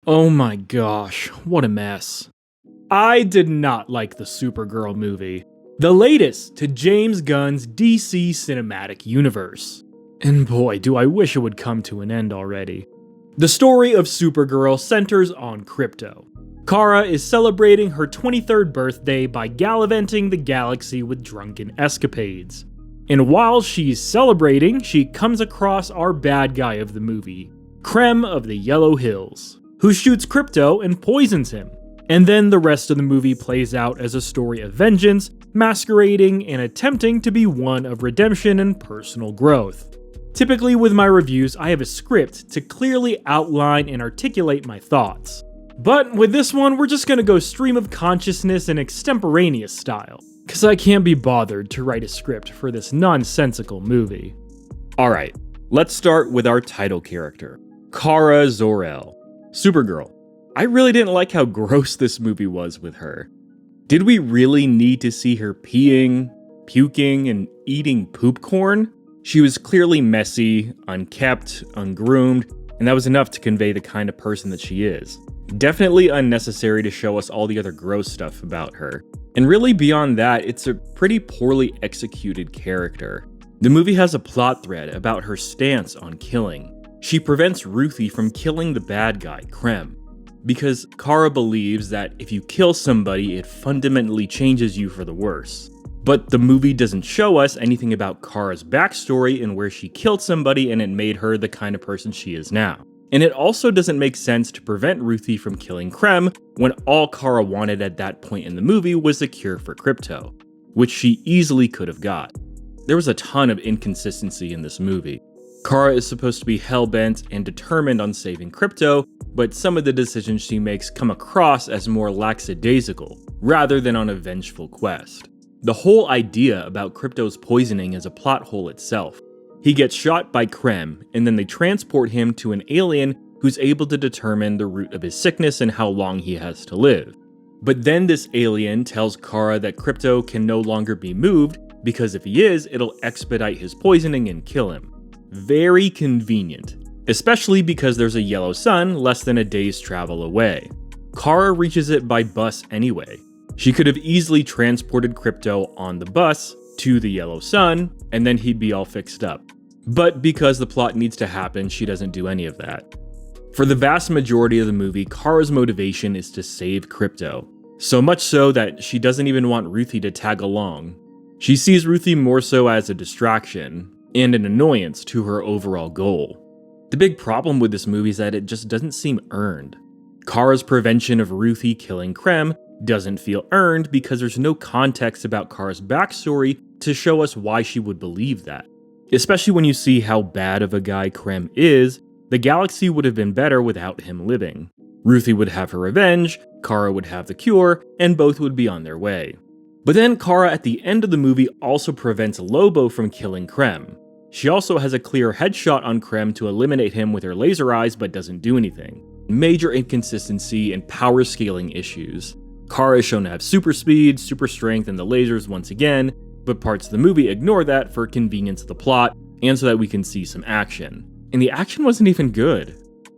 Oh my gosh, what a mess. I did not like the Supergirl movie, the latest to James Gunn's DC cinematic universe. And boy, do I wish it would come to an end already. The story of Supergirl centers on Krypto. Kara is celebrating her 23rd birthday by gallivanting the galaxy with drunken escapades. And while she's celebrating, she comes across our bad guy of the movie, Krem of the Yellow Hills, who shoots Krypto and poisons him. And then the rest of the movie plays out as a story of vengeance, masquerading and attempting to be one of redemption and personal growth. Typically with my reviews, I have a script to clearly outline and articulate my thoughts. But with this one, we're just gonna go stream of consciousness and extemporaneous style, cause I can't be bothered to write a script for this nonsensical movie. Alright, let's start with our title character, Kara Zor-El, Supergirl. I really didn't like how gross this movie was with her. Did we really need to see her peeing, puking, and eating poop corn? She was clearly messy, unkept, ungroomed, and that was enough to convey the kind of person that she is. Definitely unnecessary to show us all the other gross stuff about her. And really beyond that, it's a pretty poorly executed character. The movie has a plot thread about her stance on killing. She prevents Ruthye from killing the bad guy, Krem, because Kara believes that if you kill somebody, it fundamentally changes you for the worse. But the movie doesn't show us anything about Kara's backstory and where she killed somebody and it made her the kind of person she is now. And it also doesn't make sense to prevent Ruthye from killing Krem when all Kara wanted at that point in the movie was the cure for Krypto, which she easily could have got. There was a ton of inconsistency in this movie. Kara is supposed to be hell-bent and determined on saving Krypto, but some of the decisions she makes come across as more lackadaisical, rather than on a vengeful quest. The whole idea about Krypto's poisoning is a plot hole itself. He gets shot by Krem, and then they transport him to an alien who's able to determine the root of his sickness and how long he has to live. But then this alien tells Kara that Krypto can no longer be moved, because if he is, it'll expedite his poisoning and kill him. Very convenient, especially because there's a yellow sun less than a day's travel away. Kara reaches it by bus anyway. She could have easily transported Krypto on the bus to the yellow sun, and then he'd be all fixed up. But because the plot needs to happen, she doesn't do any of that. For the vast majority of the movie, Kara's motivation is to save Krypto. So much so that she doesn't even want Ruthye to tag along. She sees Ruthye more so as a distraction, and an annoyance to her overall goal. The big problem with this movie is that it just doesn't seem earned. Kara's prevention of Ruthye killing Krem doesn't feel earned because there's no context about Kara's backstory to show us why she would believe that. Especially when you see how bad of a guy Krem is, the galaxy would have been better without him living. Ruthye would have her revenge, Kara would have the cure, and both would be on their way. But then Kara at the end of the movie also prevents Lobo from killing Krem. She also has a clear headshot on Krem to eliminate him with her laser eyes but doesn't do anything. Major inconsistency and power scaling issues. Kara is shown to have super speed, super strength, and the lasers once again, but parts of the movie ignore that for convenience of the plot and so that we can see some action. And the action wasn't even good.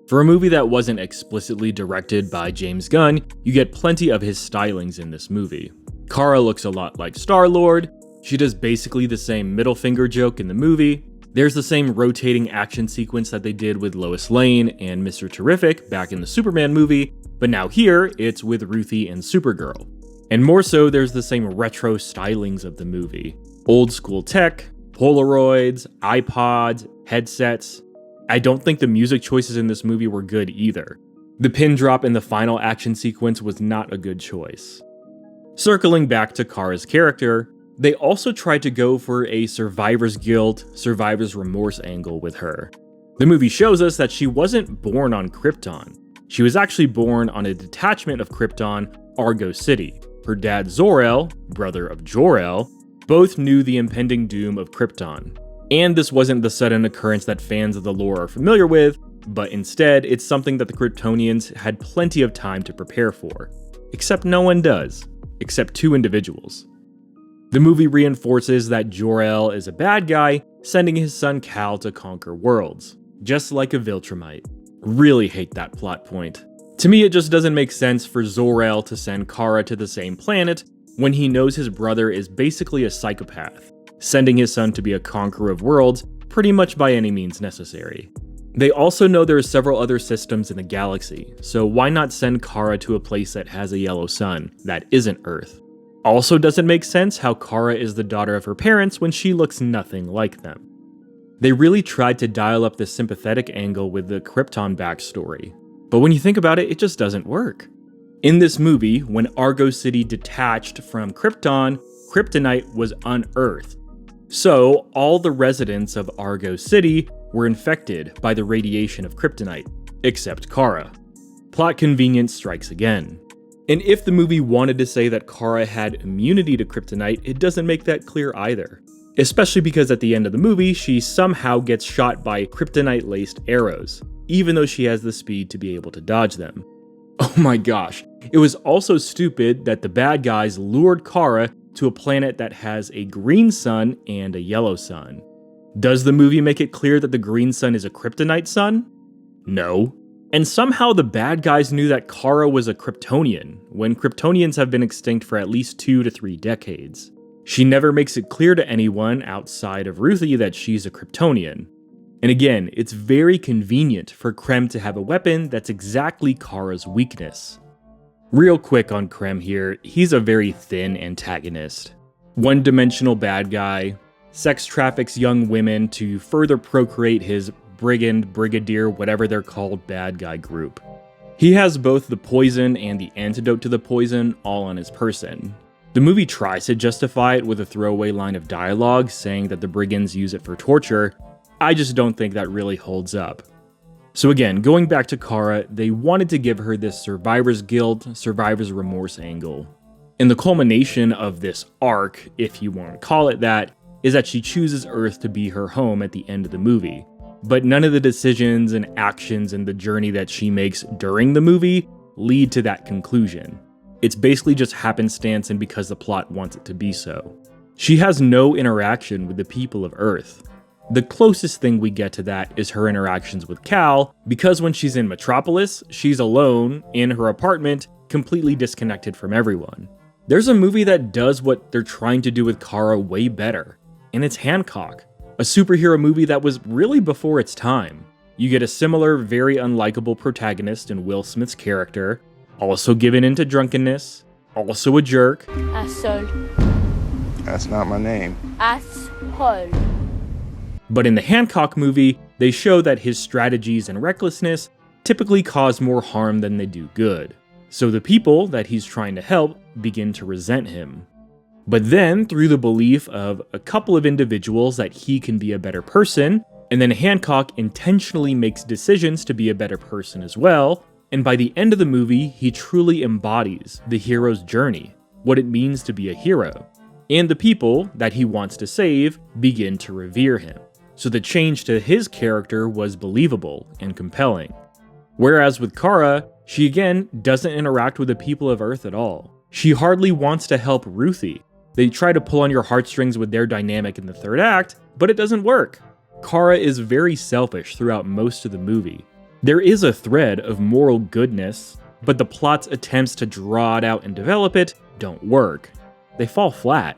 For a movie that wasn't explicitly directed by James Gunn, you get plenty of his stylings in this movie. Kara looks a lot like Star-Lord. She does basically the same middle finger joke in the movie. There's the same rotating action sequence that they did with Lois Lane and Mr. Terrific back in the Superman movie, but now here, it's with Ruthye and Supergirl. And more so, there's the same retro stylings of the movie. Old school tech, Polaroids, iPods, headsets. I don't think the music choices in this movie were good either. The pin drop in the final action sequence was not a good choice. Circling back to Kara's character, they also tried to go for a survivor's guilt, survivor's remorse angle with her. The movie shows us that she wasn't born on Krypton. She was actually born on a detachment of Krypton, Argo City. Her dad Zor-El, brother of Jor-El, both knew the impending doom of Krypton. And this wasn't the sudden occurrence that fans of the lore are familiar with, but instead it's something that the Kryptonians had plenty of time to prepare for. Except no one does, except two individuals. The movie reinforces that Jor-El is a bad guy, sending his son Kal to conquer worlds, just like a Viltrumite. Really hate that plot point. To me, it just doesn't make sense for Zor-El to send Kara to the same planet when he knows his brother is basically a psychopath, sending his son to be a conqueror of worlds pretty much by any means necessary. They also know there are several other systems in the galaxy, so why not send Kara to a place that has a yellow sun that isn't Earth? Also doesn't make sense how Kara is the daughter of her parents when she looks nothing like them. They really tried to dial up the sympathetic angle with the Krypton backstory, but when you think about it, it just doesn't work. In this movie, when Argo City detached from Krypton, Kryptonite was unearthed. So, all the residents of Argo City were infected by the radiation of Kryptonite, except Kara. Plot convenience strikes again. And if the movie wanted to say that Kara had immunity to Kryptonite, it doesn't make that clear either. Especially because at the end of the movie, she somehow gets shot by Kryptonite-laced arrows, even though she has the speed to be able to dodge them. Oh my gosh, it was also stupid that the bad guys lured Kara to a planet that has a green sun and a yellow sun. Does the movie make it clear that the green sun is a Kryptonite sun? No. And somehow the bad guys knew that Kara was a Kryptonian, when Kryptonians have been extinct for at least 2 to 3 decades. She never makes it clear to anyone outside of Ruthye that she's a Kryptonian. And again, it's very convenient for Krem to have a weapon that's exactly Kara's weakness. Real quick on Krem here, he's a very thin antagonist. One-dimensional bad guy, sex traffics young women to further procreate his brigadier, whatever they're called, bad guy group. He has both the poison and the antidote to the poison all on his person. The movie tries to justify it with a throwaway line of dialogue saying that the brigands use it for torture. I just don't think that really holds up. So again, going back to Kara, they wanted to give her this Survivor's Guilt, Survivor's Remorse angle. And the culmination of this arc, if you want to call it that, is that she chooses Earth to be her home at the end of the movie. But none of the decisions and actions and the journey that she makes during the movie lead to that conclusion. It's basically just happenstance and because the plot wants it to be so. She has no interaction with the people of Earth. The closest thing we get to that is her interactions with Cal, because when she's in Metropolis, she's alone in her apartment, completely disconnected from everyone. There's a movie that does what they're trying to do with Kara way better, and it's Hancock, a superhero movie that was really before its time. You get a similar, very unlikable protagonist in Will Smith's character, also given into drunkenness, also a jerk. Asshole. That's not my name. Asshole. But in the Hancock movie, they show that his strategies and recklessness typically cause more harm than they do good. So the people that he's trying to help begin to resent him. But then, through the belief of a couple of individuals that he can be a better person, and then Hancock intentionally makes decisions to be a better person as well, and by the end of the movie, he truly embodies the hero's journey, what it means to be a hero. And the people that he wants to save begin to revere him. So the change to his character was believable and compelling. Whereas with Kara, she again doesn't interact with the people of Earth at all. She hardly wants to help Ruthye. They try to pull on your heartstrings with their dynamic in the third act, but it doesn't work. Kara is very selfish throughout most of the movie. There is a thread of moral goodness, but the plot's attempts to draw it out and develop it don't work. They fall flat.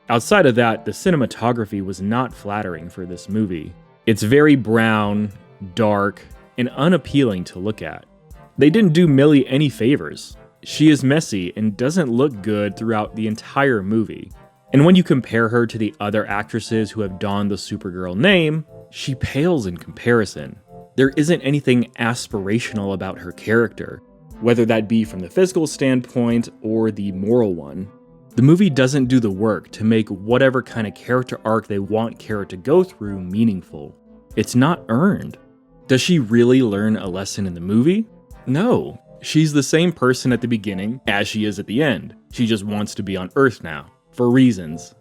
Outside of that, the cinematography was not flattering for this movie. It's very brown, dark, and unappealing to look at. They didn't do Millie any favors. She is messy and doesn't look good throughout the entire movie. And when you compare her to the other actresses who have donned the Supergirl name, she pales in comparison. There isn't anything aspirational about her character, whether that be from the physical standpoint or the moral one. The movie doesn't do the work to make whatever kind of character arc they want Kara to go through meaningful. It's not earned. Does she really learn a lesson in the movie? No. She's the same person at the beginning as she is at the end. She just wants to be on Earth now, for reasons.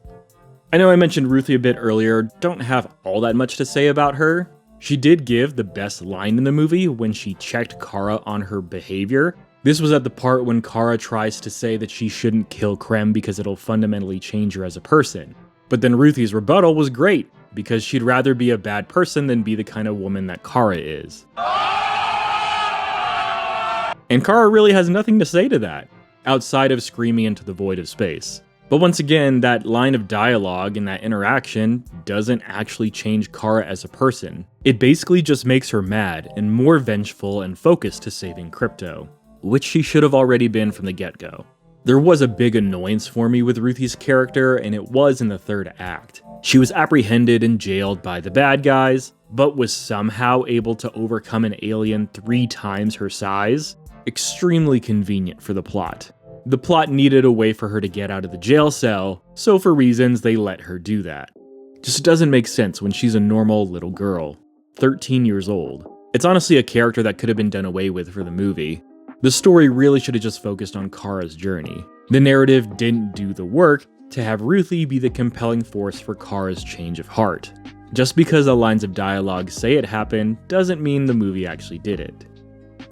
I know I mentioned Ruthye a bit earlier, don't have all that much to say about her. She did give the best line in the movie when she checked Kara on her behavior. This was at the part when Kara tries to say that she shouldn't kill Krem because it'll fundamentally change her as a person. But then Ruthie's rebuttal was great, because she'd rather be a bad person than be the kind of woman that Kara is. And Kara really has nothing to say to that, outside of screaming into the void of space. But once again, that line of dialogue and that interaction doesn't actually change Kara as a person. It basically just makes her mad and more vengeful and focused to saving Krypto, which she should have already been from the get-go. There was a big annoyance for me with Ruthie's character, and it was in the third act. She was apprehended and jailed by the bad guys, but was somehow able to overcome an alien 3 times her size. Extremely convenient for the plot. The plot needed a way for her to get out of the jail cell, so for reasons they let her do that. Just doesn't make sense when she's a normal little girl, 13 years old. It's honestly a character that could have been done away with for the movie. The story really should have just focused on Kara's journey. The narrative didn't do the work to have Ruthye be the compelling force for Kara's change of heart. Just because the lines of dialogue say it happened doesn't mean the movie actually did it.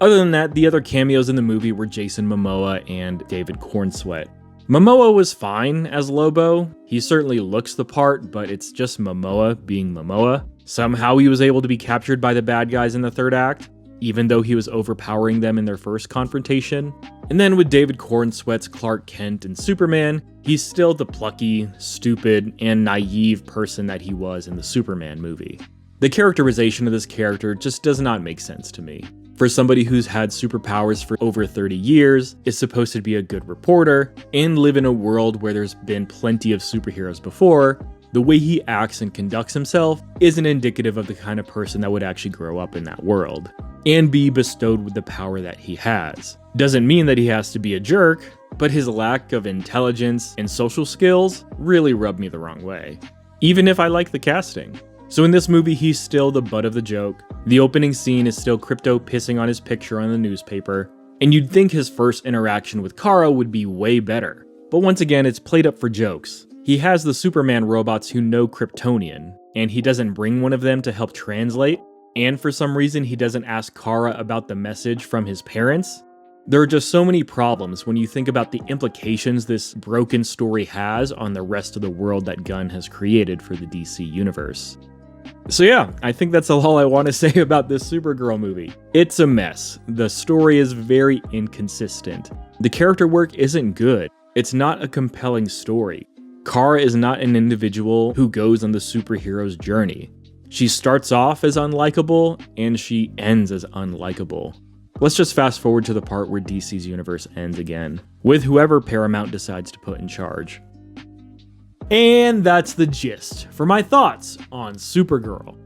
Other than that, the other cameos in the movie were Jason Momoa and David Corenswet. Mamoa was fine as Lobo. He certainly looks the part, but it's just Mamoa being Mamoa. Somehow he was able to be captured by the bad guys in the third act, even though he was overpowering them in their first confrontation. And then with David Corenswet's Clark Kent and Superman, he's still the plucky, stupid, and naive person that he was in the Superman movie. The characterization of this character just does not make sense to me. For somebody who's had superpowers for over 30 years, is supposed to be a good reporter, and live in a world where there's been plenty of superheroes before, the way he acts and conducts himself isn't indicative of the kind of person that would actually grow up in that world, and be bestowed with the power that he has. Doesn't mean that he has to be a jerk, but his lack of intelligence and social skills really rubbed me the wrong way, even if I like the casting. So in this movie, he's still the butt of the joke. The opening scene is still Krypto pissing on his picture on the newspaper, and you'd think his first interaction with Kara would be way better. But once again, it's played up for jokes. He has the Superman robots who know Kryptonian, and he doesn't bring one of them to help translate, and for some reason he doesn't ask Kara about the message from his parents. There are just so many problems when you think about the implications this broken story has on the rest of the world that Gunn has created for the DC universe. So yeah, I think that's all I want to say about this Supergirl movie. It's a mess. The story is very inconsistent. The character work isn't good. It's not a compelling story. Kara is not an individual who goes on the superhero's journey. She starts off as unlikable, and she ends as unlikable. Let's just fast forward to the part where DC's universe ends again, with whoever Paramount decides to put in charge. And that's the gist for my thoughts on Supergirl.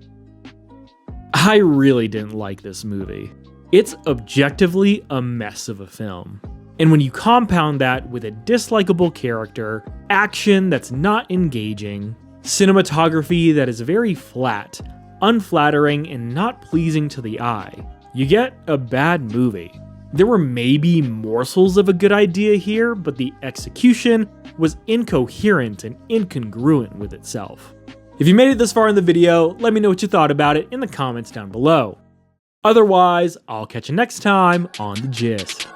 I really didn't like this movie. It's objectively a mess of a film. And when you compound that with a dislikable character, action that's not engaging, cinematography that is very flat, unflattering, and not pleasing to the eye, you get a bad movie. There were maybe morsels of a good idea here, but the execution was incoherent and incongruent with itself. If you made it this far in the video, let me know what you thought about it in the comments down below. Otherwise, I'll catch you next time on The Gist.